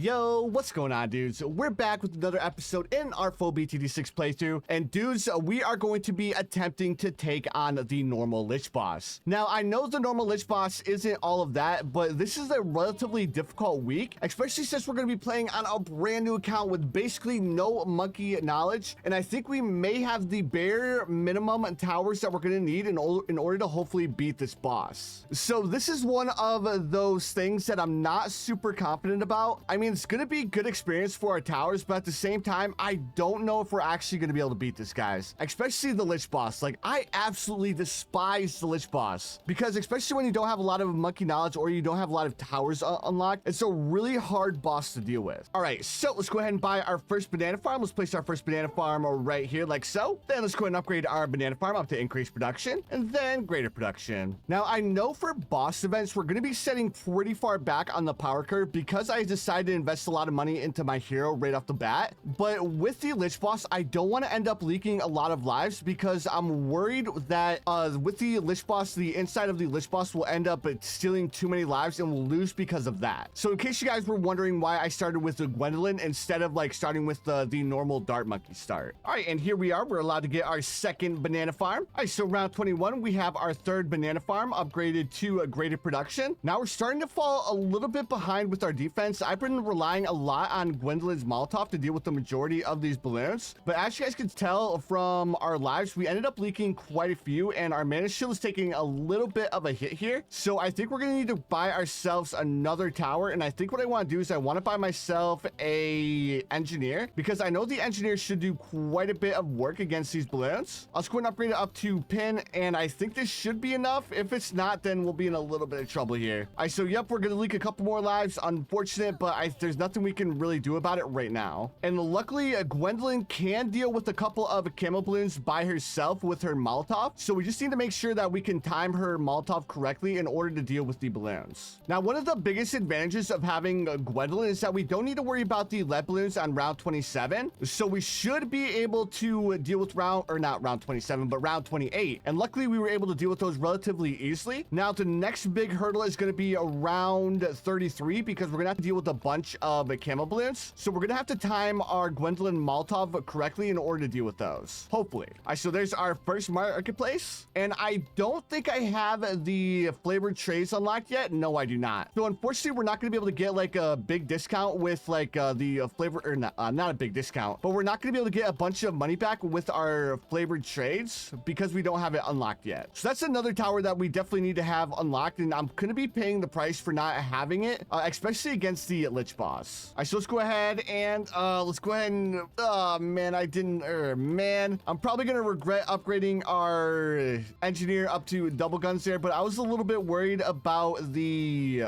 Yo, what's going on, dudes? We're back with another episode in our full BTD6 playthrough, and dudes, we are going to be attempting to take on the normal Lich boss. Now, I know the normal Lich boss isn't all of that, but this is a relatively difficult week, especially since we're going to be playing on a brand new account with basically no monkey knowledge, and I think we may have the bare minimum towers that we're going to need in order to hopefully beat this boss. So this is one of those things that I'm not super confident about. I mean, it's going to be a good experience for our towers, but at the same time, I don't know if we're actually going to be able to beat this, guys. Especially the Lich boss. Like, I absolutely despise the Lich boss because especially when you don't have a lot of monkey knowledge or you don't have a lot of towers unlocked, it's a really hard boss to deal with. All right, so let's go ahead and buy our first banana farm. Let's place our first banana farm right here like so. Then let's go ahead and upgrade our banana farm up to increased production and then greater production. Now, I know for boss events, we're going to be setting pretty far back on the power curve because I decided to invest a lot of money into my hero right off the bat. But with the Lich boss, I don't want to end up leaking a lot of lives because I'm worried that with the Lich boss, the inside of the Lich boss will end up stealing too many lives and we'll lose because of that. So in case you guys were wondering why I started with the Gwendolyn instead of like starting with the normal dart monkey start. All right, and here we are. We're allowed to get our second banana farm. All right, so round 21, we have our third banana farm upgraded to a greater production. Now we're starting to fall a little bit behind with our defense. I've been relying a lot on Gwendolyn's Molotov to deal with the majority of these balloons. But as you guys can tell from our lives, we ended up leaking quite a few and our mana shield is taking a little bit of a hit here. So I think we're going to need to buy ourselves another tower. And I think what I want to do is I want to buy myself a engineer because I know the engineer should do quite a bit of work against these balloons. I'll just go and upgrade it up to pin. And I think this should be enough. If it's not, then we'll be in a little bit of trouble here. All right, so yep, we're going to leak a couple more lives. Unfortunate, but there's nothing we can really do about it right now. And luckily, Gwendolyn can deal with a couple of camo balloons by herself with her Molotov. So we just need to make sure that we can time her Molotov correctly in order to deal with the balloons. Now, one of the biggest advantages of having Gwendolyn is that we don't need to worry about the lead balloons on round 27. So we should be able to deal with round 28. And luckily, we were able to deal with those relatively easily. Now, the next big hurdle is going to be around 33 because we're going to have to deal with a bunch of camo balloons. So we're going to have to time our Gwendolyn Molotov correctly in order to deal with those. Hopefully. All right, so there's our first marketplace. And I don't think I have the flavored trays unlocked yet. No, I do not. So unfortunately, we're not going to be able to get like a big discount with like the flavor, or not a big discount, but we're not going to be able to get a bunch of money back with our flavored trades because we don't have it unlocked yet. So that's another tower that we definitely need to have unlocked. And I'm going to be paying the price for not having it, especially against the Lich boss. All right, so let's go ahead and oh man, I'm probably going to regret upgrading our engineer up to double guns there, but I was a little bit worried about the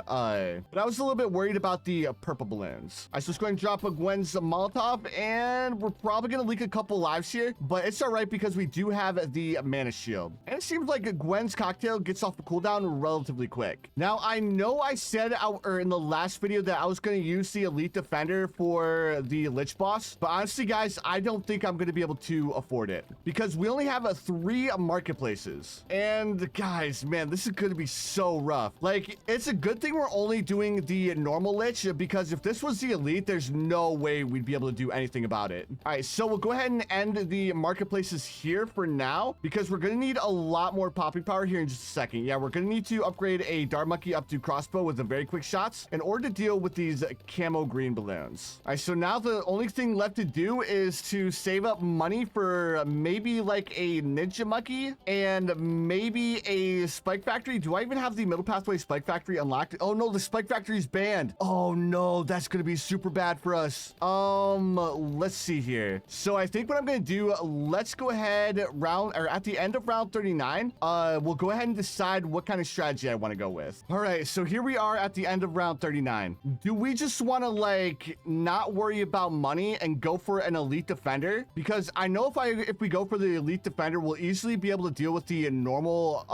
purple balloons. All right, so let's go ahead and drop a Gwen's Molotov, and we're probably going to leak a couple lives here, but it's all right because we do have the mana shield. And it seems like Gwen's cocktail gets off the cooldown relatively quick. Now, I know I said in the last video that I was going to use the elite defender for the Lich boss, but honestly, guys, I don't think I'm going to be able to afford it because we only have 3 marketplaces. And guys, man, this is going to be so rough. Like, it's a good thing we're only doing the normal Lich because if this was the elite, there's no way we'd be able to do anything about it. All right, so we'll go ahead and end the marketplaces here for now because we're going to need a lot more popping power here in just a second. Yeah, we're going to need to upgrade a dart monkey up to crossbow with the very quick shots in order to deal with these camo green balloons. All right, so now the only thing left to do is to save up money for maybe like a ninja monkey and maybe a spike factory. Do I even have the middle pathway spike factory unlocked? Oh no, the spike factory is banned. Oh no, that's going to be super bad for us. Let's see here. So I think what I'm going to do, let's go ahead at the end of round 39, we'll go ahead and decide what kind of strategy I want to go with. All right, so here we are at the end of round 39. Do we just want to like not worry about money and go for an elite defender? Because I know if we go for the elite defender, we'll easily be able to deal with the normal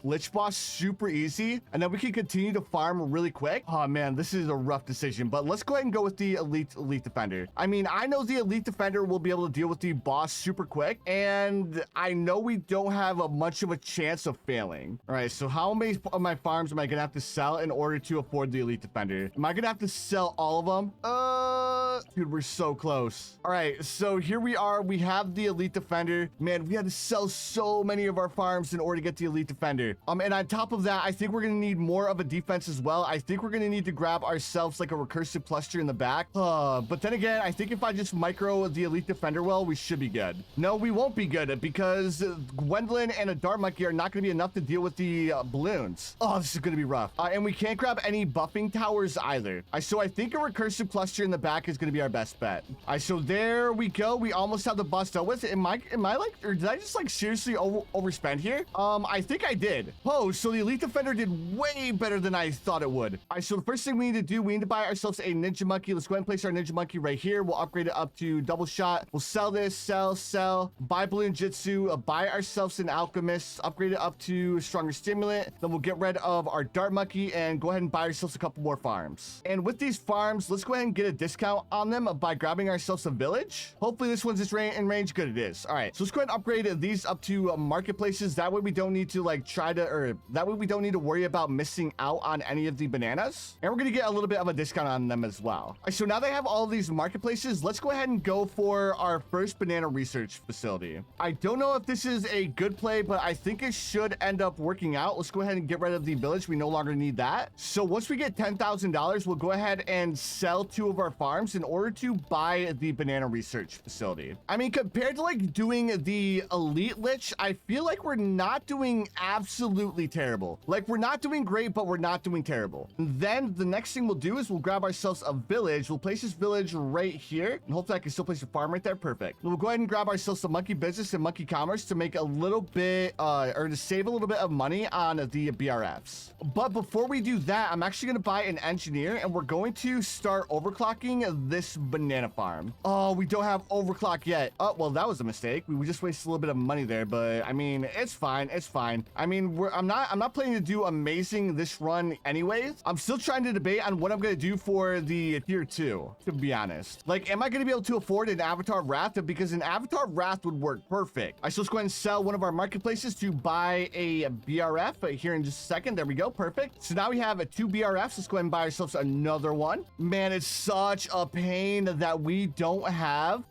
Lich boss super easy, and then we can continue to farm really quick. Oh man, this is a rough decision, but let's go ahead and go with the elite defender. I mean, I know the elite defender will be able to deal with the boss super quick, and I know we don't have much of a chance of failing. All right, so how many of my farms am I gonna have to sell in order to afford the elite defender? Am I gonna have to sell sell all of them. Dude, we're so close. All right, so here we are. We have the elite defender. Man, we had to sell so many of our farms in order to get the elite defender. And on top of that, I think we're gonna need more of a defense as well. I think we're gonna need to grab ourselves like a recursive cluster in the back. But then again, I think if I just micro the elite defender well, we should be good. No, we won't be good because Gwendolyn and a dart monkey are not gonna be enough to deal with the balloons. Oh, this is gonna be rough. And we can't grab any buffing towers either. So I think a recursive cluster in the back is gonna be our best bet. So there we go. We almost have the boss dealt with. Am I like, or did I just like seriously overspend here? I think I did. Oh, so the elite defender did way better than I thought it would. All right, so the first thing we need to do, we need to buy ourselves a ninja monkey. Let's go ahead and place our ninja monkey right here. We'll upgrade it up to double shot. We'll sell this, sell, buy balloon jitsu, buy ourselves an alchemist, upgrade it up to stronger stimulant. Then we'll get rid of our dart monkey and go ahead and buy ourselves a couple more farms. And with these farms, let's go ahead and get a discount on them by grabbing ourselves a village. Hopefully this one's in range. Good, it is. All right, so let's go ahead and upgrade these up to marketplaces. That way we don't need to like that way we don't need to worry about missing out on any of the bananas. And we're gonna get a little bit of a discount on them as well. All right, so now they have all of these marketplaces. Let's go ahead and go for our first banana research facility. I don't know if this is a good play, but I think it should end up working out. Let's go ahead and get rid of the village. We no longer need that. So once we get $10,000, we'll go ahead and sell 2 of our farms in order to buy the banana research facility. I mean, compared to like doing the elite lich, I feel like we're not doing absolutely terrible. Like we're not doing great, but we're not doing terrible. And then the next thing we'll do is we'll grab ourselves a village. We'll place this village right here, and hopefully I can still place a farm right there. Perfect. We'll go ahead and grab ourselves some monkey business and monkey commerce to make a little bit or to save a little bit of money on the BRFs. But before we do that, I'm actually going to buy an engineer, and we're going to start overclocking this banana farm. Oh, we don't have overclock yet. Oh, well, that was a mistake. We just wasted a little bit of money there, but I mean, it's fine. It's fine. I mean, I'm not planning to do amazing this run anyways. I'm still trying to debate on what I'm going to do for the tier 2, to be honest. Like, am I going to be able to afford an avatar of wrath? Because an avatar of wrath would work perfect. I still go ahead and sell one of our marketplaces to buy a BRF here in just a second. There we go. Perfect. So now we have 2 BRFs. Let's go ahead and buy ourselves another one. Man, it's such a pain that we don't have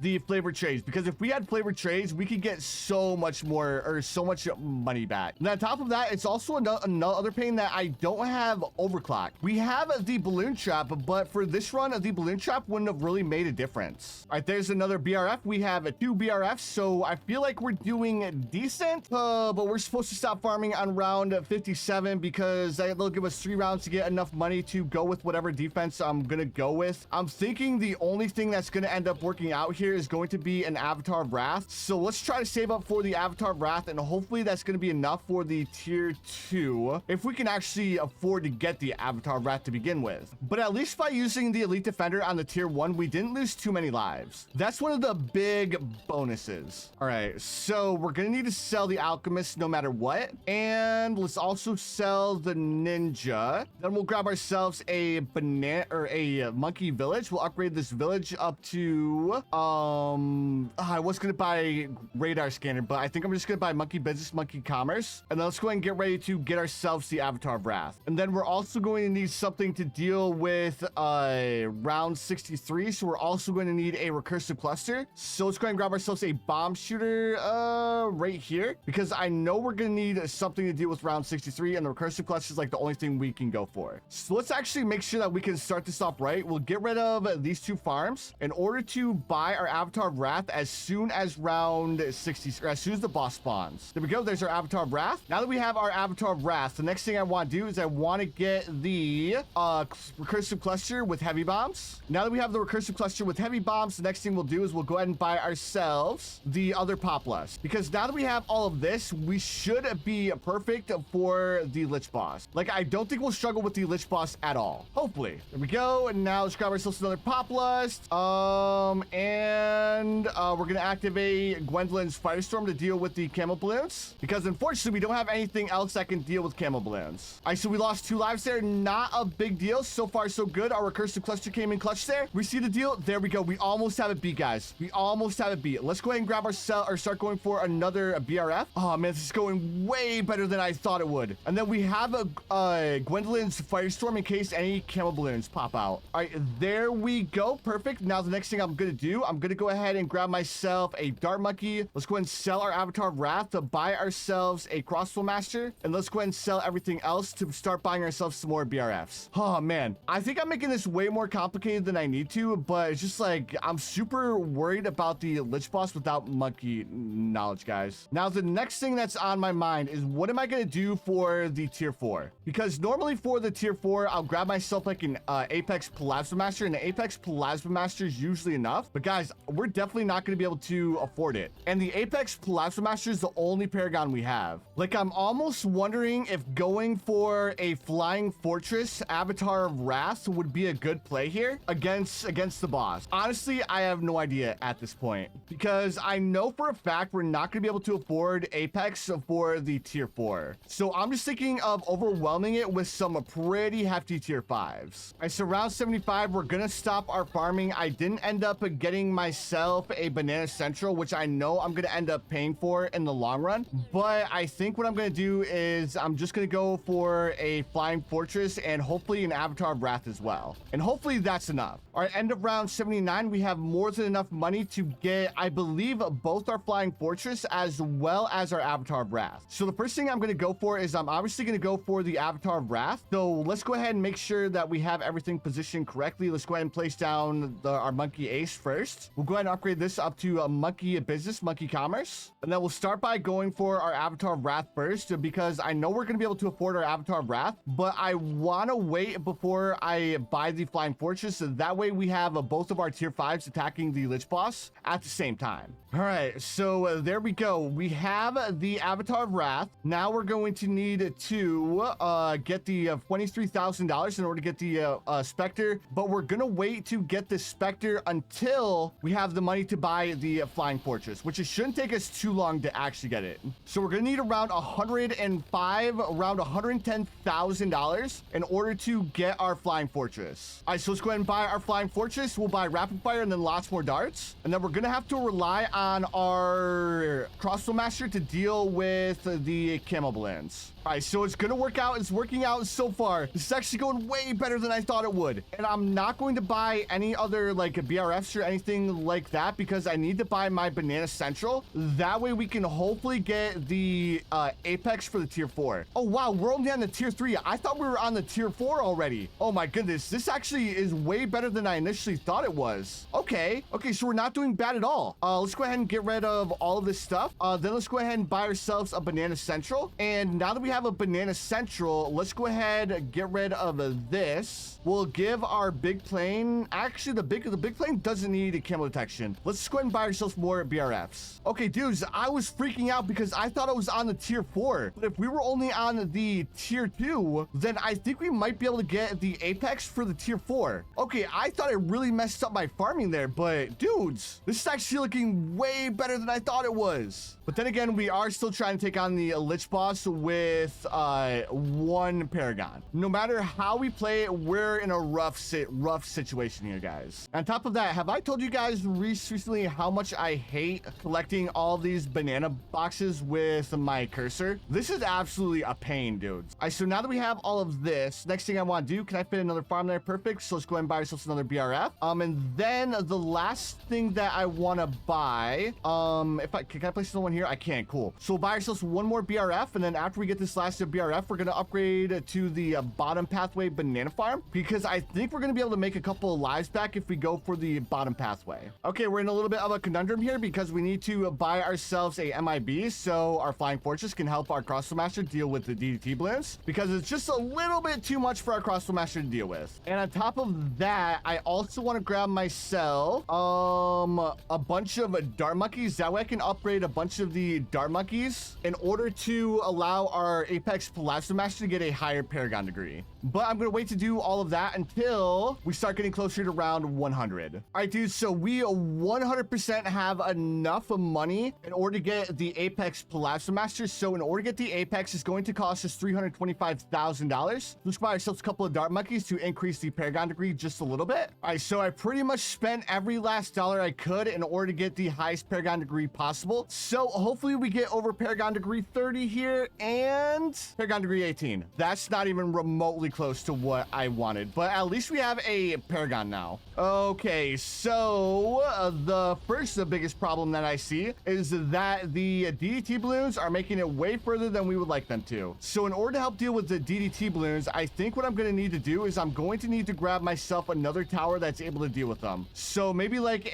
the flavored trays, because if we had flavored trays, we could get so much more or so much money back. And on top of that, it's also another pain that I don't have overclock. We have the balloon trap, but for this run, the balloon trap wouldn't have really made a difference. All right, there's another BRF. We have 2 BRFs, so I feel like we're doing decent, but we're supposed to stop farming on round 57 because they'll give us 3 rounds to get enough money to go with whatever defense I'm gonna go with. I'm thinking the only thing that's gonna end up working out here is going to be an avatar of wrath. So let's try to save up for the avatar of wrath, and hopefully that's gonna be enough for the tier 2 if we can actually afford to get the avatar of wrath to begin with. But at least by using the elite defender on the tier 1, we didn't lose too many lives. That's one of the big bonuses. All right, so we're gonna need to sell the alchemist no matter what, and let's also sell the ninja. Then we'll grab ourselves a banana or a monkey village. We'll upgrade this village up to I was gonna buy radar scanner, but I think I'm just gonna buy monkey business, monkey commerce, and then let's go ahead and get ready to get ourselves the avatar of wrath. And then we're also going to need something to deal with round 63, so we're also going to need a recursive cluster. So let's go ahead and grab ourselves a bomb shooter right here, because I know we're gonna need something to deal with round 63, and the recursive cluster is like the only thing we can go for. So let's actually make sure that we can start this off right. We'll get rid of these 2 farms in order to buy our avatar of wrath as soon as round 60, or as soon as the boss spawns. There we go. There's our avatar of wrath. Now that we have our avatar of wrath, the next thing I want to do is I want to get the recursive cluster with heavy bombs. Now that we have the recursive cluster with heavy bombs, the next thing we'll do is we'll go ahead and buy ourselves the other poplas, because now that we have all of this, we should be perfect for the lich boss. Like, I don't think we'll struggle with the lich boss at all. Hopefully. There we go. And now let's let's grab ourselves another Pop Lust. And we're gonna activate Gwendolyn's Firestorm to deal with the Camo Balloons, because unfortunately we don't have anything else that can deal with Camo Balloons. All right, so we lost 2 lives there. Not a big deal. So far, so good. Our recursive cluster came in clutch there. We see the deal. There we go. We almost have it beat, guys. We almost have it beat. Let's go ahead and grab our cell or start going for another BRF. Oh man, this is going way better than I thought it would. And then we have a Gwendolyn's Firestorm in case any Camo Balloons pop out. All right, there we go. Perfect. Now the next thing I'm gonna do, I'm gonna go ahead and grab myself a Dart Monkey. Let's go ahead and sell our Avatar of Wrath to buy ourselves a Crossbow Master, and let's go ahead and sell everything else to start buying ourselves some more BRFs. Oh man, I think I'm making this way more complicated than I need to, but it's just like I'm super worried about the Lich boss without monkey knowledge, guys. Now the next thing that's on my mind is what am I gonna do for the tier 4? Because normally for the tier 4, I'll grab myself like an Apex Plasma Master, and the Apex Plasma Master is usually enough. But guys, we're definitely not gonna be able to afford it. And the Apex Plasma Master is the only paragon we have. Like, I'm almost wondering if going for a Flying Fortress Avatar of Wrath would be a good play here against the boss. Honestly, I have no idea at this point, because I know for a fact we're not going to be able to afford Apex for the tier 4. So I'm just thinking of overwhelming it with some pretty hefty tier 5s. All right, so round 75, we're going to stop our farming. I didn't end up getting myself a Banana Central, which I know I'm going to end up paying for in the long run. But I think what I'm going to do is I'm just going to go for a Flying Fortress and hopefully an Avatar of Wrath as well. And hopefully that's enough. All right, end of round 79, we have more than enough money to get, I believe, both our Flying Fortress as well as our Avatar of Wrath. So the first thing I'm going to go for is I'm obviously going to go for the Avatar of Wrath. So let's go ahead and make sure that we have everything positioned correctly. Let's go ahead and place down our Monkey Ace first. We'll go ahead and upgrade this up to a Monkey Business, Monkey Commerce. And then we'll start by going for our Avatar of Wrath first, because I know we're going to be able to afford our Avatar of Wrath, but I want to wait before I buy the Flying Fortress, so that way we have both of our tier 5s attacking the Lich boss at the same time. All right, so there we go. We have the Avatar of Wrath. Now we're going to need to get the $23,000 in order to get the Spectre, but we're going to wait to get the Spectre until we have the money to buy the Flying Fortress, which it shouldn't take us too long to actually get it. So we're going to need around around $110,000 in order to get our Flying Fortress. All right, so let's go ahead and buy our Flying Fortress. We'll buy Rapid Fire and then lots more darts. And then we're going to have to rely on our Crossbow Master to deal with the Camo Balloons. All right, so it's going to work out. It's working out so far. This is actually going way better than I thought it would. And I'm not going to buy any other like BRFs or anything like that, because I need to buy my Banana Central. That way we can hopefully get the Apex for the tier 4. Oh, wow. We're only on the tier 3. I thought we were on the tier 4 already. Oh, my goodness. This actually is way better than I initially thought it was. Okay. Okay, so we're not doing bad at all. Let's go ahead and get rid of all of this stuff. Then let's go ahead and buy ourselves a Banana Central. And now that we have a Banana Central, let's go ahead and get rid of this. We'll give our big plane, actually the big plane doesn't need a camo detection. Let's go ahead and buy ourselves more BRFs. Okay, dudes, I was freaking out because I thought it was on the tier 4, but if we were only on the tier 2, then I think we might be able to get the Apex for the tier 4. Okay, I thought I really messed up my farming there, but dudes, this is actually looking way better than I thought it was. But then again, we are still trying to take on the Lich boss with one paragon. No matter how we play it, we're in a rough situation here, guys. On top of that, have I told you guys recently how much I hate collecting all these banana boxes with my cursor? This is absolutely a pain, dudes. All right, so now that we have all of this, next thing I want to do, can I fit another farm there? Perfect. So let's go ahead and buy ourselves another BRF. And then the last thing that I want to buy, can I place another one here? I can. Cool. So we'll buy ourselves one more BRF, and then after we get this last BRF, we're going to upgrade to the bottom pathway banana farm, because I think we're going to be able to make a couple of lives back if we go for the bottom pathway. Okay, we're in a little bit of a conundrum here because we need to buy ourselves a MIB so our Flying Fortress can help our Crossbow Master deal with the DDT balloons, because it's just a little bit too much for our Crossbow Master to deal with. And on top of that, I also want to grab myself a bunch of Dart Monkeys. That way I can upgrade a bunch of the Dart Monkeys in order to allow our Apex Plasma Master to get a higher Paragon degree. but I'm gonna wait to do all of that until we start getting closer to round 100. All right, dude, so we 100% have enough money in order to get the Apex Plasma Master. So in order to get the Apex, it's going to cost us $325,000. Let's buy ourselves a couple of Dart Monkeys to increase the Paragon degree just a little bit. All right, so I pretty much spent every last dollar I could in order to get the highest Paragon degree possible. So hopefully we get over Paragon degree 30 here and Paragon degree 18. That's not even remotely close to what I wanted, but at least we have a Paragon now. Okay, so the biggest problem that I see is that the DDT balloons are making it way further than we would like them to. So in order to help deal with the DDT balloons, I think what I'm going to need to do is I'm going to need to grab myself another tower that's able to deal with them. So maybe like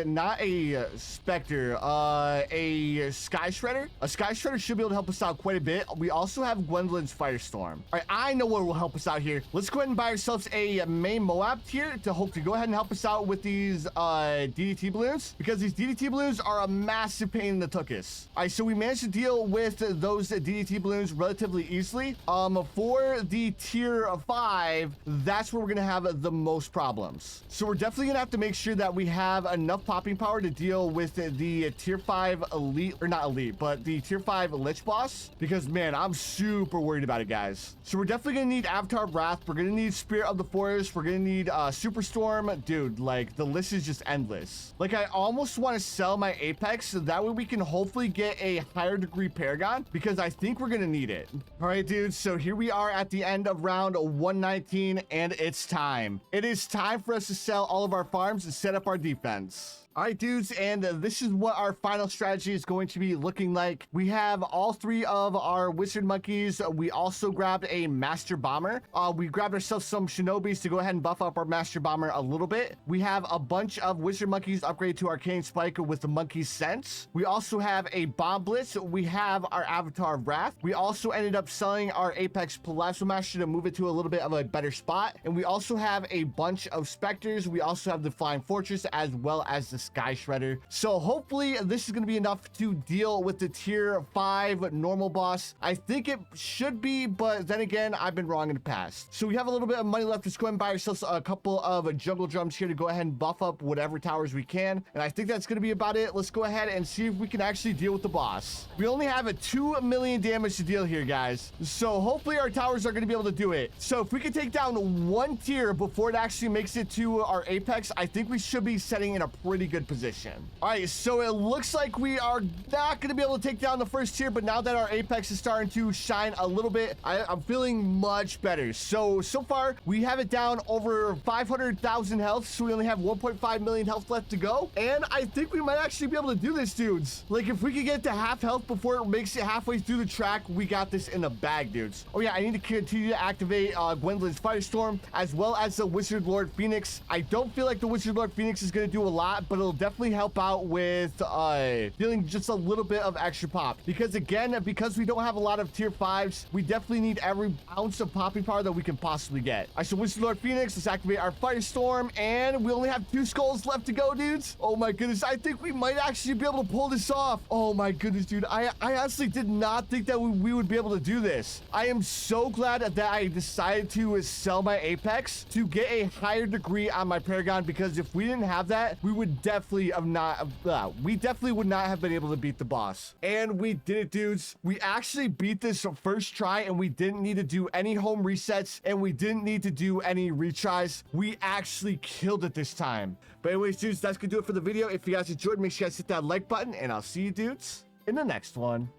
not a Spectre, a Sky Shredder. A Sky Shredder should be able to help us out quite a bit. We also have Gwendolyn's Firestorm. All right, I know what will help us out here. Let's go ahead and buy ourselves a main Moab tier to hope to go ahead and help us out with these DDT balloons, because these DDT balloons are a massive pain in the tuchus. All right, so we managed to deal with those DDT balloons relatively easily. For the tier 5, that's where we're gonna have the most problems. So we're definitely gonna have to make sure that we have enough popping power to deal with the tier 5 elite, or not elite, but the tier 5 Lich boss, because man, I'm super worried about it, guys. So we're definitely gonna need Avatar of Wrath. We're gonna need Spirit of the Forest. We're gonna need Superstorm. Dude, like the list is just endless. Like I almost want to sell my Apex so that way we can hopefully get a higher degree Paragon, because I think we're gonna need it. All right, dude, so here we are at the end of round 119 and it's time. It is time for us to sell all of our farms and set up our defense. All right, dudes, and this is what our final strategy is going to be looking like. We have all 3 of our Wizard Monkeys. We also grabbed a Master Bomber. We grabbed ourselves some Shinobis to go ahead and buff up our Master Bomber a little bit. We have a bunch of Wizard Monkeys upgraded to Arcane Spike with the Monkey Sense. We also have a Bomb Blitz. We have our Avatar of Wrath. We also ended up selling our Apex Plasma Master to move it to a little bit of a better spot. And we also have a bunch of Specters. We also have the Flying Fortress as well as the Sky Shredder. So hopefully this is going to be enough to deal with the tier 5 normal boss. I think it should be, but then again, I've been wrong in the past. So we have a little bit of money left. Let's go ahead and buy ourselves a couple of jungle drums here to go ahead and buff up whatever towers we can. And I think that's going to be about it. Let's go ahead and see if we can actually deal with the boss. We only have a 2 million damage to deal here, guys. So hopefully our towers are going to be able to do it. So if we can take down 1 tier before it actually makes it to our Apex, I think we should be setting in a pretty good position. All right, so it looks like we are not going to be able to take down the first tier, but now that our Apex is starting to shine a little bit, I'm feeling much better. So far, we have it down over 500,000 health, so we only have 1.5 million health left to go, and I think we might actually be able to do this, dudes. Like, if we could get to half health before it makes it halfway through the track, we got this in the bag, dudes. Oh yeah, I need to continue to activate Gwendolyn's Firestorm, as well as the Wizard Lord Phoenix. I don't feel like the Wizard Lord Phoenix is going to do a lot, but it'll definitely help out with dealing just a little bit of extra pop, because again, because we don't have a lot of tier 5s, we definitely need every ounce of popping power that we can possibly get. All right, so Wizard Lord Phoenix, let's activate our Firestorm, and we only have 2 skulls left to go, dudes. Oh my goodness, I think we might actually be able to pull this off. Oh my goodness, dude, I honestly did not think that we would be able to do this. I am so glad that I decided to sell my Apex to get a higher degree on my Paragon, because if we didn't have that, we would definitely have not we definitely would not have been able to beat the boss. And we did it, dudes. We actually beat this first try, and we didn't need to do any home resets, and we didn't need to do any retries. We actually killed it this time. But anyways, dudes, that's gonna do it for the video. If you guys enjoyed, make sure you guys hit that like button, and I'll see you dudes in the next one.